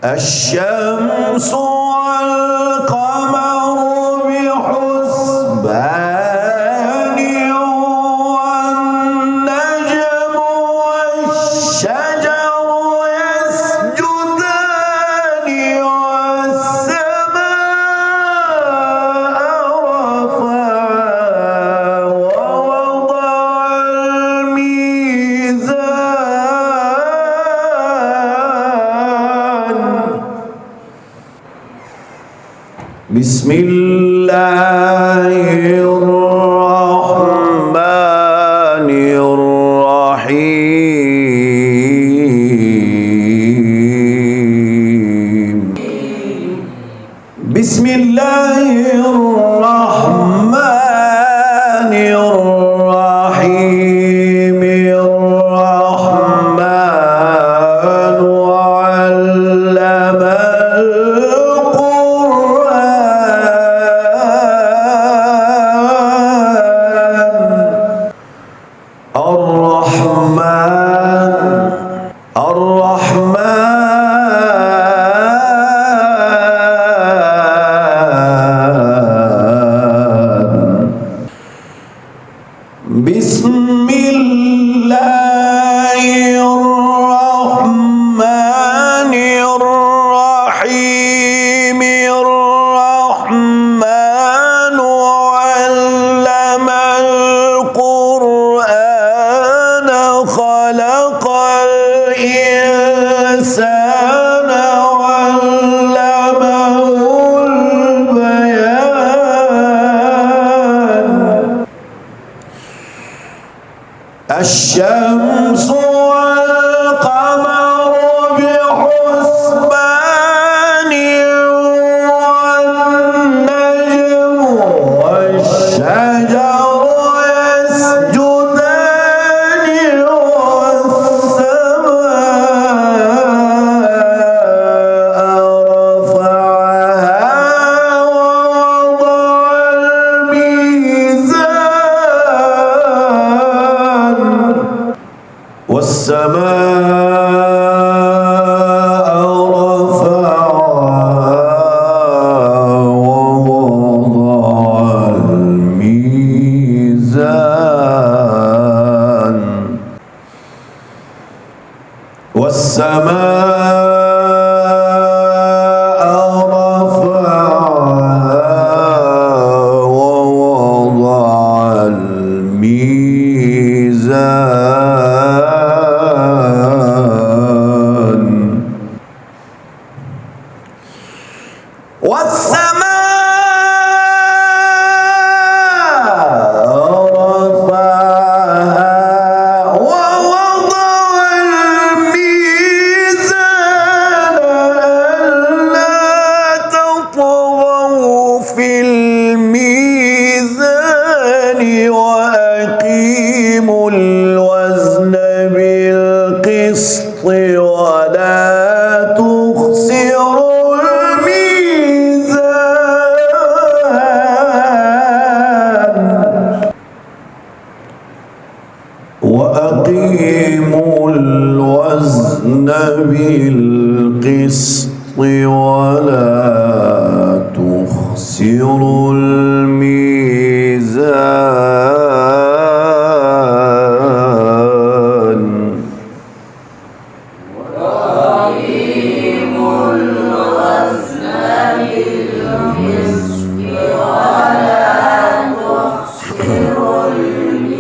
الشمس والقمر بحسبان والنجم والشجر يسجدان والسماء رفعها ووضع الميزان. بسم الله الرحمن الرحيم. بسم الله الرحمن الرحيم. الرحمن علم بسم الله الرحمن الرحيم. الرحمن علم القرآن خلق الإنسان علمه البيان. الشمس والقمر بحسبان والنجم والشجر يسجدان والسماء رفعها ووضع الميزان. والسماء رفعها ووضع الميزان. والسماء رفعها ووضع الميزان. والسماء رفعها ووضع الميزان ألا تطغوا في الميزان وأقيموا الوزن بالقسط ولا تخسروا وأقيموا الوزن بالقسط ولا تخسروا الميزان. وأقيموا الوزن بالقسط ولا تخسروا الميزان.